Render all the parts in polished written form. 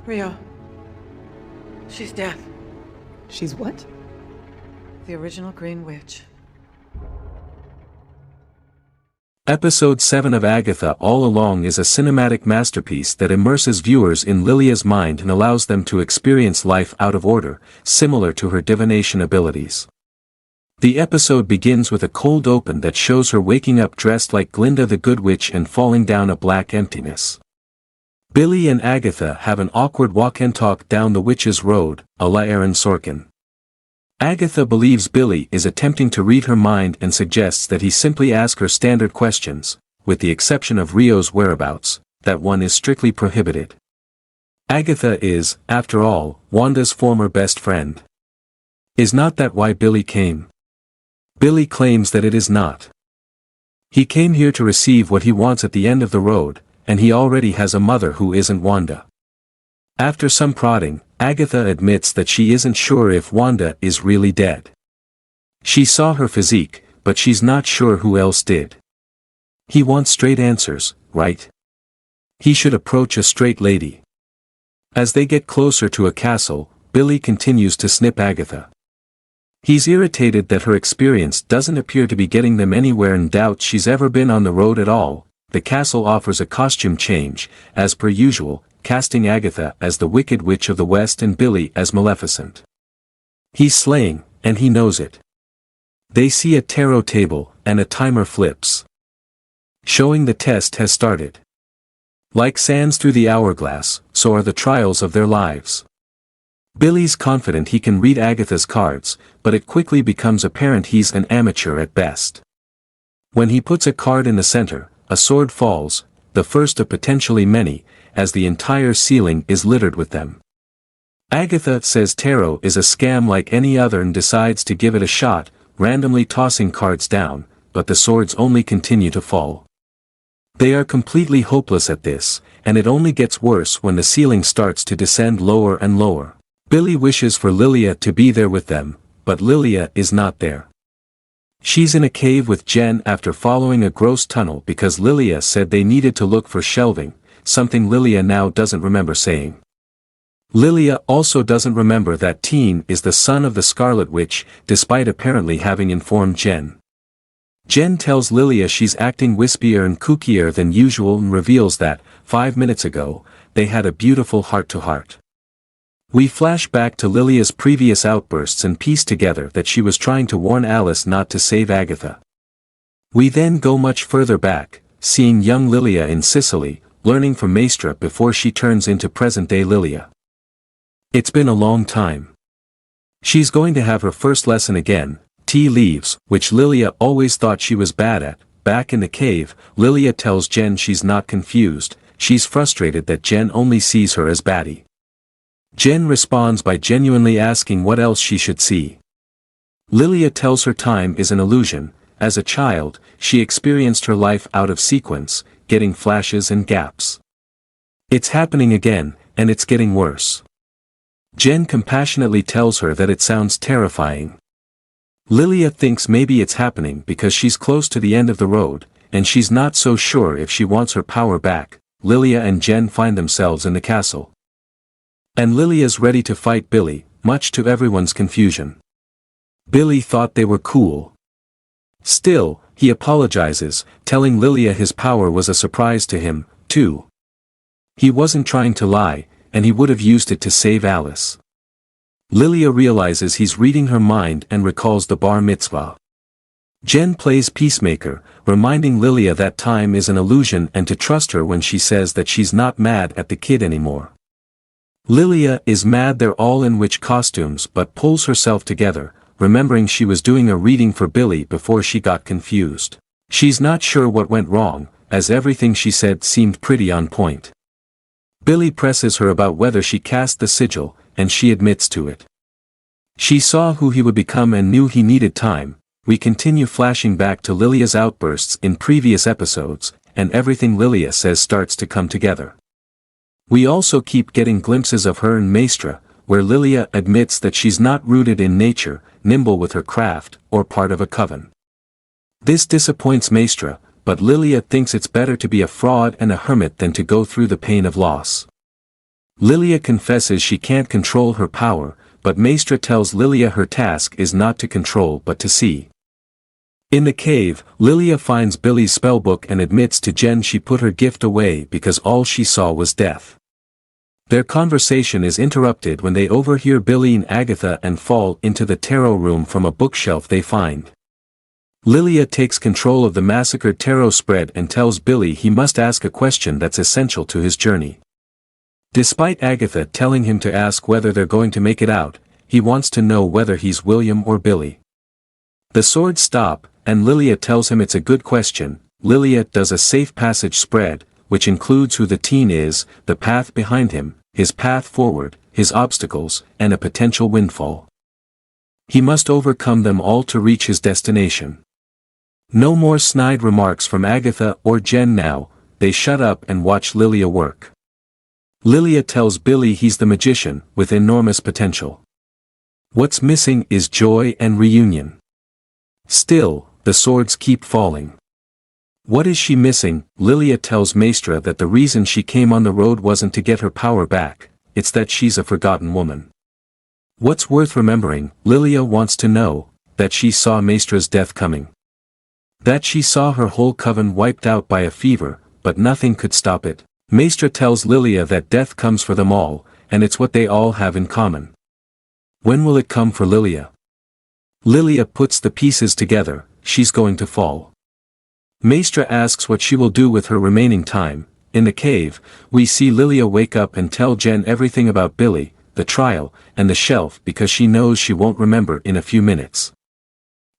Rio. She's dead. She's what? The original Green Witch. Episode 7 of Agatha All Along is a cinematic masterpiece that immerses viewers in Lilia's mind and allows them to experience life out of order, similar to her divination abilities. The episode begins with a cold open that shows her waking up dressed like Glinda the Good Witch and falling down a black emptiness. Billy and Agatha have an awkward walk and talk down the witch's road, a la Aaron Sorkin. Agatha believes Billy is attempting to read her mind and suggests that he simply ask her standard questions, with the exception of Rio's whereabouts, that one is strictly prohibited. Agatha is, after all, Wanda's former best friend. Is not that why Billy came? Billy claims that it is not. He came here to receive what he wants at the end of the road, and he already has a mother who isn't Wanda. After some prodding, Agatha admits that she isn't sure if Wanda is really dead. She saw her physique, but she's not sure who else did. He wants straight answers, right? He should approach a straight lady. As they get closer to a castle, Billy continues to snip Agatha. He's irritated that her experience doesn't appear to be getting them anywhere and doubts she's ever been on the road at all. The castle offers a costume change, as per usual, casting Agatha as the Wicked Witch of the West and Billy as Maleficent. He's slaying, and he knows it. They see a tarot table, and a timer flips, showing the test has started. Like sands through the hourglass, so are the trials of their lives. Billy's confident he can read Agatha's cards, but it quickly becomes apparent he's an amateur at best. When he puts a card in the center, a sword falls, the first of potentially many, as the entire ceiling is littered with them. Agatha says tarot is a scam like any other and decides to give it a shot, randomly tossing cards down, but the swords only continue to fall. They are completely hopeless at this, and it only gets worse when the ceiling starts to descend lower and lower. Billy wishes for Lilia to be there with them, but Lilia is not there. She's in a cave with Jen after following a gross tunnel because Lilia said they needed to look for shelving, something Lilia now doesn't remember saying. Lilia also doesn't remember that Teen is the son of the Scarlet Witch, despite apparently having informed Jen. Jen tells Lilia she's acting wispier and kookier than usual and reveals that, 5 minutes ago, they had a beautiful heart-to-heart. We flash back to Lilia's previous outbursts and piece together that she was trying to warn Alice not to save Agatha. We then go much further back, seeing young Lilia in Sicily, learning from Maestra before she turns into present-day Lilia. It's been a long time. She's going to have her first lesson again, tea leaves, which Lilia always thought she was bad at. Back in the cave, Lilia tells Jen she's not confused, she's frustrated that Jen only sees her as baddie. Jen responds by genuinely asking what else she should see. Lilia tells her time is an illusion. As a child, she experienced her life out of sequence, getting flashes and gaps. It's happening again, and it's getting worse. Jen compassionately tells her that it sounds terrifying. Lilia thinks maybe it's happening because she's close to the end of the road, and she's not so sure if she wants her power back. Lilia and Jen find themselves in the castle. And Lilia's ready to fight Billy, much to everyone's confusion. Billy thought they were cool. Still, he apologizes, telling Lilia his power was a surprise to him, too. He wasn't trying to lie, and he would have used it to save Alice. Lilia realizes he's reading her mind and recalls the bar mitzvah. Jen plays peacemaker, reminding Lilia that time is an illusion and to trust her when she says that she's not mad at the kid anymore. Lilia is mad they're all in witch costumes but pulls herself together, remembering she was doing a reading for Billy before she got confused. She's not sure what went wrong, as everything she said seemed pretty on point. Billy presses her about whether she cast the sigil, and she admits to it. She saw who he would become and knew he needed time. We continue flashing back to Lilia's outbursts in previous episodes, and everything Lilia says starts to come together. We also keep getting glimpses of her and Maestra, where Lilia admits that she's not rooted in nature, nimble with her craft, or part of a coven. This disappoints Maestra, but Lilia thinks it's better to be a fraud and a hermit than to go through the pain of loss. Lilia confesses she can't control her power, but Maestra tells Lilia her task is not to control but to see. In the cave, Lilia finds Billy's spellbook and admits to Jen she put her gift away because all she saw was death. Their conversation is interrupted when they overhear Billy and Agatha and fall into the tarot room from a bookshelf they find. Lilia takes control of the massacred tarot spread and tells Billy he must ask a question that's essential to his journey. Despite Agatha telling him to ask whether they're going to make it out, he wants to know whether he's William or Billy. The swords stop, and Lilia tells him it's a good question. Lilia does a safe passage spread, which includes who the teen is, the path behind him, his path forward, his obstacles, and a potential windfall. He must overcome them all to reach his destination. No more snide remarks from Agatha or Jen now, they shut up and watch Lilia work. Lilia tells Billy he's the magician, with enormous potential. What's missing is joy and reunion. Still, the swords keep falling. What is she missing? Lilia tells Maestra that the reason she came on the road wasn't to get her power back, it's that she's a forgotten woman. What's worth remembering? Lilia wants to know, that she saw Maestra's death coming. That she saw her whole coven wiped out by a fever, but nothing could stop it. Maestra tells Lilia that death comes for them all, and it's what they all have in common. When will it come for Lilia? Lilia puts the pieces together, she's going to fall. Maestra asks what she will do with her remaining time. In the cave, we see Lilia wake up and tell Jen everything about Billy, the trial, and the shelf because she knows she won't remember in a few minutes.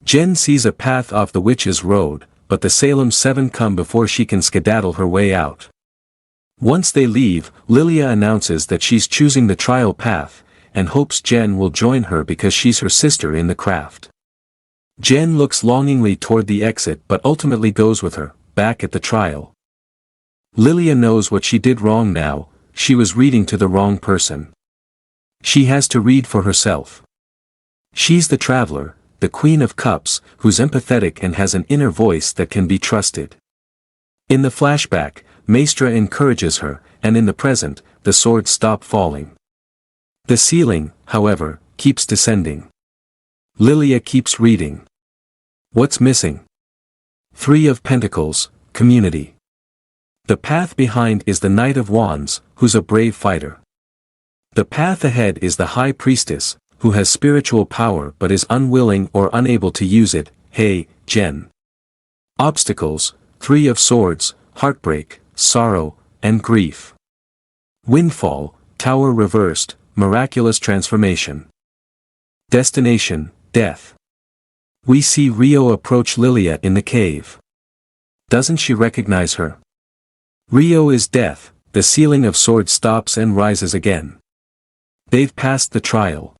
Jen sees a path off the witch's road, but the Salem 7 come before she can skedaddle her way out. Once they leave, Lilia announces that she's choosing the trial path, and hopes Jen will join her because she's her sister in the craft. Jen looks longingly toward the exit but ultimately goes with her, back at the trial. Lilia knows what she did wrong now, she was reading to the wrong person. She has to read for herself. She's the traveler, the Queen of Cups, who's empathetic and has an inner voice that can be trusted. In the flashback, Maestra encourages her, and in the present, the swords stop falling. The ceiling, however, keeps descending. Lilia keeps reading. What's missing? 3 of Pentacles, community. The path behind is the Knight of Wands, who's a brave fighter. The path ahead is the High Priestess, who has spiritual power but is unwilling or unable to use it. Hey, Jen. Obstacles, 3 of Swords, heartbreak, sorrow, and grief. Windfall, Tower reversed, miraculous transformation. Destination, death. We see Rio approach Lilia in the cave. Doesn't she recognize her? Rio is death, the ceiling of swords stops and rises again. They've passed the trial.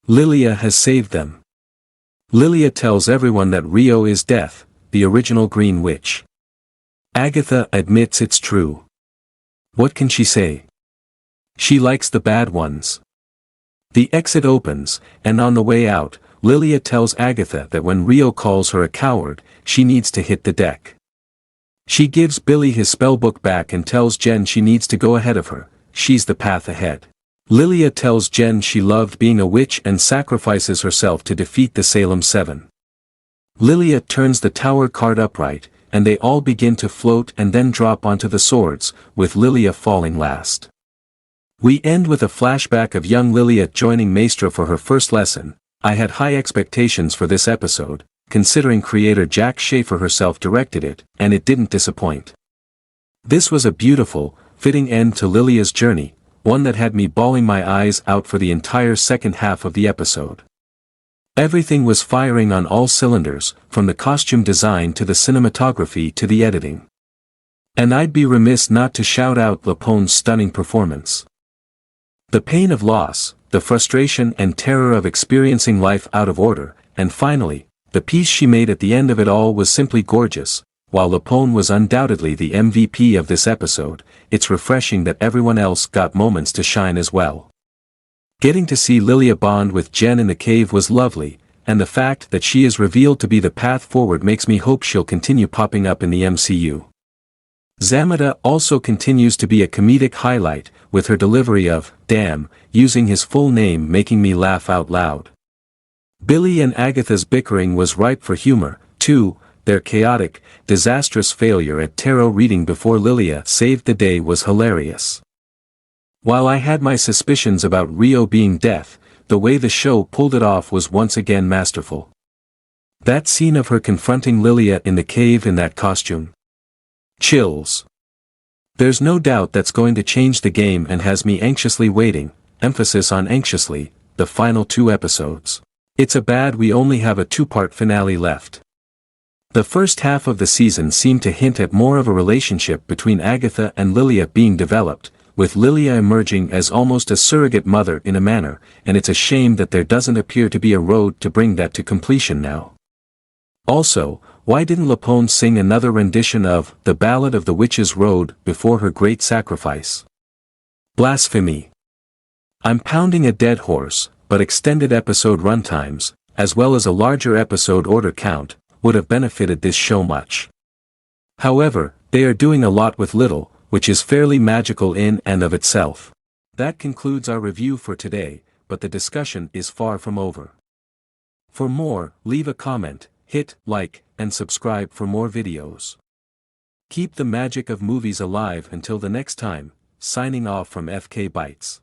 Lilia has saved them. Lilia tells everyone that Rio is death, the original Green Witch. Agatha admits it's true. What can she say? She likes the bad ones. The exit opens, and on the way out, Lilia tells Agatha that when Rio calls her a coward, she needs to hit the deck. She gives Billy his spellbook back and tells Jen she needs to go ahead of her, she's the path ahead. Lilia tells Jen she loved being a witch and sacrifices herself to defeat the Salem 7. Lilia turns the tower card upright, and they all begin to float and then drop onto the swords, with Lilia falling last. We end with a flashback of young Lilia joining Maestra for her first lesson. I had high expectations for this episode, considering creator Jack Schaefer herself directed it, and it didn't disappoint. This was a beautiful, fitting end to Lilia's journey, one that had me bawling my eyes out for the entire second half of the episode. Everything was firing on all cylinders, from the costume design to the cinematography to the editing. And I'd be remiss not to shout out Lapone's stunning performance. The pain of loss, the frustration and terror of experiencing life out of order, and finally, the piece she made at the end of it all was simply gorgeous. While Lapone was undoubtedly the MVP of this episode, it's refreshing that everyone else got moments to shine as well. Getting to see Lilia bond with Jen in the cave was lovely, and the fact that she is revealed to be the path forward makes me hope she'll continue popping up in the MCU. Zamada also continues to be a comedic highlight, with her delivery of, damn, using his full name making me laugh out loud. Billy and Agatha's bickering was ripe for humor, too. Their chaotic, disastrous failure at tarot reading before Lilia saved the day was hilarious. While I had my suspicions about Rio being deaf, the way the show pulled it off was once again masterful. That scene of her confronting Lilia in the cave in that costume. Chills. There's no doubt that's going to change the game and has me anxiously waiting, emphasis on anxiously, the final 2 episodes. It's a bad we only have a 2-part finale left. The first half of the season seemed to hint at more of a relationship between Agatha and Lilia being developed, with Lilia emerging as almost a surrogate mother in a manner, and it's a shame that there doesn't appear to be a road to bring that to completion now. Also, why didn't Lapone sing another rendition of The Ballad of the Witch's Road before her great sacrifice? Blasphemy. I'm pounding a dead horse, but extended episode runtimes, as well as a larger episode order count, would have benefited this show much. However, they are doing a lot with little, which is fairly magical in and of itself. That concludes our review for today, but the discussion is far from over. For more, leave a comment, hit like, and subscribe for more videos. Keep the magic of movies alive until the next time, signing off from FK Bytes.